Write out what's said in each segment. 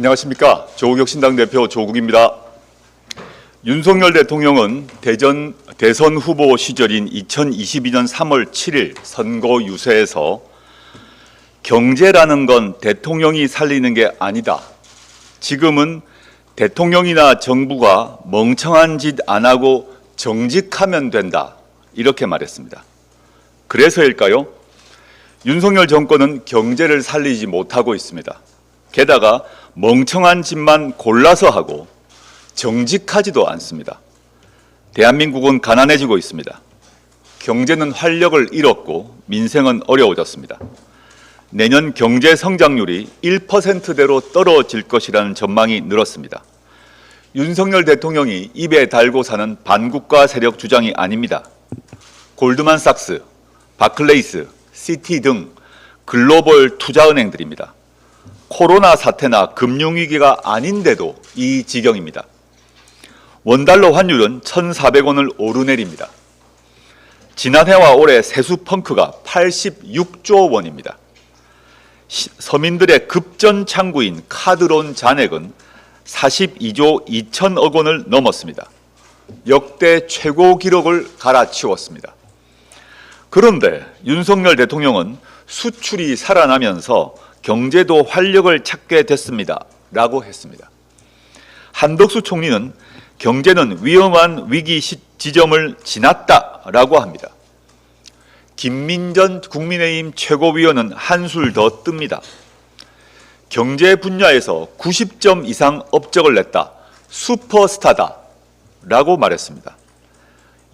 안녕하십니까. 조국혁신당 대표 조국입니다. 윤석열 대통령은 대선 후보 시절인 2022년 3월 7일 선거 유세에서 경제라는 건 대통령이 살리는 게 아니다. 지금은 대통령이나 정부가 멍청한 짓 안 하고 정직하면 된다. 이렇게 말했습니다. 그래서일까요? 윤석열 정권은 경제를 살리지 못하고 있습니다. 게다가 멍청한 짓만 골라서 하고 정직하지도 않습니다. 대한민국은 가난해지고 있습니다. 경제는 활력을 잃었고 민생은 어려워졌습니다. 내년 경제 성장률이 1%대로 떨어질 것이라는 전망이 늘었습니다. 윤석열 대통령이 입에 달고 사는 반국가 세력 주장이 아닙니다. 골드만삭스, 바클레이스, 시티 등 글로벌 투자은행들입니다. 코로나 사태나 금융위기가 아닌데도 이 지경입니다. 원달러 환율은 1,400원을 오르내립니다. 지난해와 올해 세수 펑크가 86조 원입니다. 서민들의 급전 창구인 카드론 잔액은 42조 2천억 원을 넘었습니다. 역대 최고 기록을 갈아치웠습니다. 그런데 윤석열 대통령은 수출이 살아나면서 경제도 활력을 찾게 됐습니다. 라고 했습니다. 한덕수 총리는 경제는 위험한 위기 지점을 지났다. 라고 합니다. 김민전 국민의힘 최고위원은 한술 더 뜹니다. 경제 분야에서 90점 이상 업적을 냈다. 슈퍼스타다. 라고 말했습니다.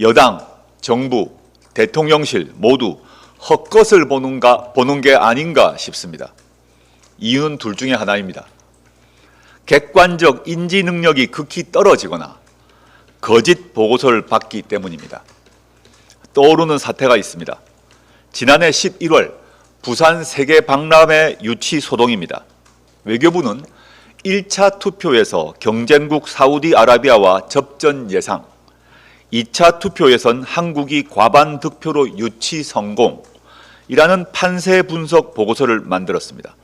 여당, 정부, 대통령실 모두 헛것을 보는 게 아닌가 싶습니다. 이유는 둘 중에 하나입니다. 객관적 인지 능력이 극히 떨어지거나 거짓 보고서를 받기 때문입니다. 떠오르는 사태가 있습니다. 지난해 11월 부산 세계 박람회 유치 소동입니다. 외교부는 1차 투표에서 경쟁국 사우디아라비아와 접전 예상, 2차 투표에선 한국이 과반 득표로 유치 성공이라는 판세 분석 보고서를 만들었습니다.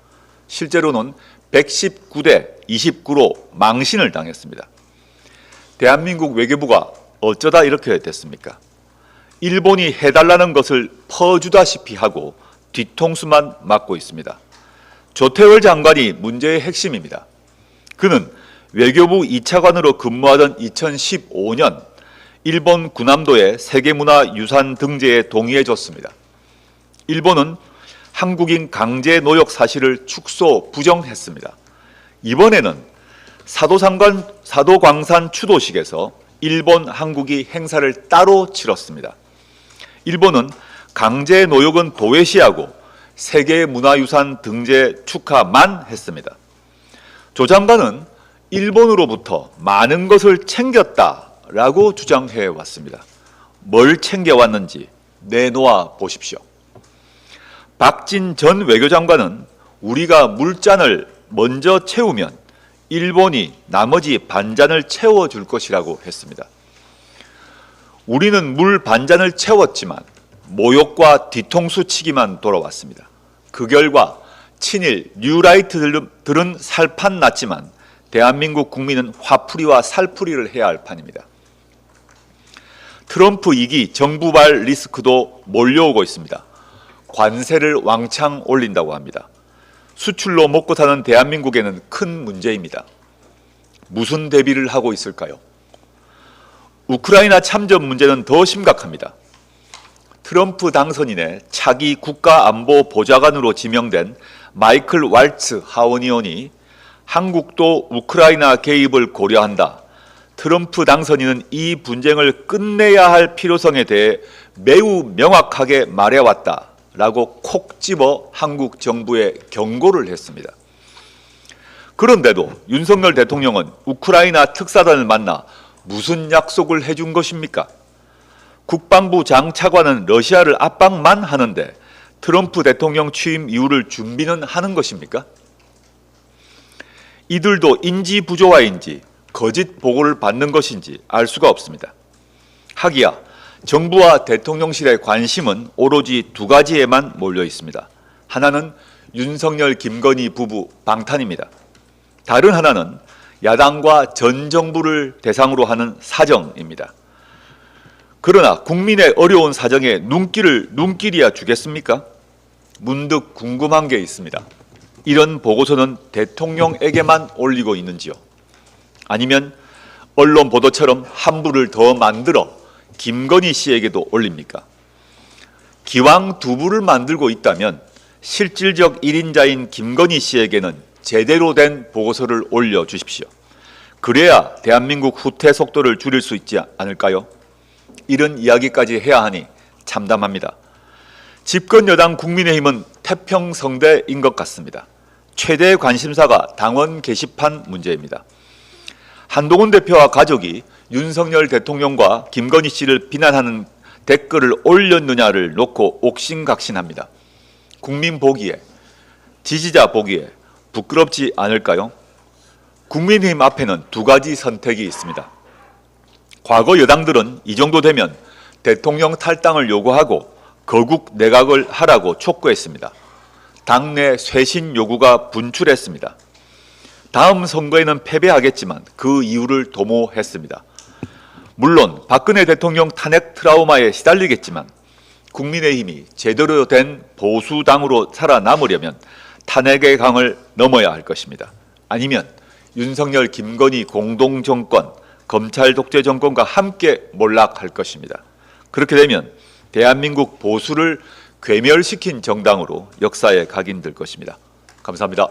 실제로는 119대 29로 망신을 당했습니다. 대한민국 외교부가 어쩌다 이렇게 됐습니까? 일본이 해달라는 것을 퍼주다시피 하고 뒤통수만 맞고 있습니다. 조태월 장관이 문제의 핵심입니다. 그는 외교부 2차관으로 근무하던 2015년 일본 구남도의 세계문화유산 등재에 동의해줬습니다. 일본은 한국인 강제 노역 사실을 축소 부정했습니다. 이번에는 사도광산 추도식에서 일본, 한국이 행사를 따로 치렀습니다. 일본은 강제 노역은 도외시하고 세계문화유산 등재 축하만 했습니다. 조 장관은 일본으로부터 많은 것을 챙겼다라고 주장해 왔습니다. 뭘 챙겨왔는지 내놓아 보십시오. 박진 전 외교장관은 우리가 물잔을 먼저 채우면 일본이 나머지 반잔을 채워줄 것이라고 했습니다. 우리는 물 반잔을 채웠지만 모욕과 뒤통수 치기만 돌아왔습니다. 그 결과 친일 뉴라이트들은 살판 났지만 대한민국 국민은 화풀이와 살풀이를 해야 할 판입니다. 트럼프 2기 정부발 리스크도 몰려오고 있습니다. 관세를 왕창 올린다고 합니다. 수출로 먹고 사는 대한민국에는 큰 문제입니다. 무슨 대비를 하고 있을까요? 우크라이나 참전 문제는 더 심각합니다. 트럼프 당선인의 차기 국가안보보좌관으로 지명된 마이클 왈츠 하원의원이 한국도 우크라이나 개입을 고려한다. 트럼프 당선인은 이 분쟁을 끝내야 할 필요성에 대해 매우 명확하게 말해왔다. 라고 콕 집어 한국 정부에 경고를 했습니다. 그런데도 윤석열 대통령은 우크라이나 특사단을 만나 무슨 약속을 해준 것입니까? 국방부 장차관은 러시아를 압박만 하는데 트럼프 대통령 취임 이후를 준비는 하는 것입니까? 이들도 인지 부조화인지 거짓 보고를 받는 것인지 알 수가 없습니다. 하기야 정부와 대통령실의 관심은 오로지 두 가지에만 몰려 있습니다. 하나는 윤석열, 김건희 부부 방탄입니다. 다른 하나는 야당과 전 정부를 대상으로 하는 사정입니다. 그러나 국민의 어려운 사정에 눈길이야 주겠습니까? 문득 궁금한 게 있습니다. 이런 보고서는 대통령에게만 올리고 있는지요? 아니면 언론 보도처럼 한부를 더 만들어 김건희 씨에게도 올립니까? 기왕 두 부를 만들고 있다면 실질적 1인자인 김건희 씨에게는 제대로 된 보고서를 올려주십시오. 그래야 대한민국 후퇴 속도를 줄일 수 있지 않을까요? 이런 이야기까지 해야 하니 참담합니다. 집권 여당 국민의힘은 태평성대인 것 같습니다. 최대 관심사가 당원 게시판 문제입니다. 한동훈 대표와 가족이 윤석열 대통령과 김건희 씨를 비난하는 댓글을 올렸느냐를 놓고 옥신각신합니다. 국민 보기에, 지지자 보기에 부끄럽지 않을까요? 국민의힘 앞에는 두 가지 선택이 있습니다. 과거 여당들은 이 정도 되면 대통령 탈당을 요구하고 거국 내각을 하라고 촉구했습니다. 당내 쇄신 요구가 분출했습니다. 다음 선거에는 패배하겠지만 그 이유를 도모했습니다. 물론 박근혜 대통령 탄핵 트라우마에 시달리겠지만 국민의힘이 제대로 된 보수당으로 살아남으려면 탄핵의 강을 넘어야 할 것입니다. 아니면 윤석열, 김건희 공동정권, 검찰 독재 정권과 함께 몰락할 것입니다. 그렇게 되면 대한민국 보수를 괴멸시킨 정당으로 역사에 각인될 것입니다. 감사합니다.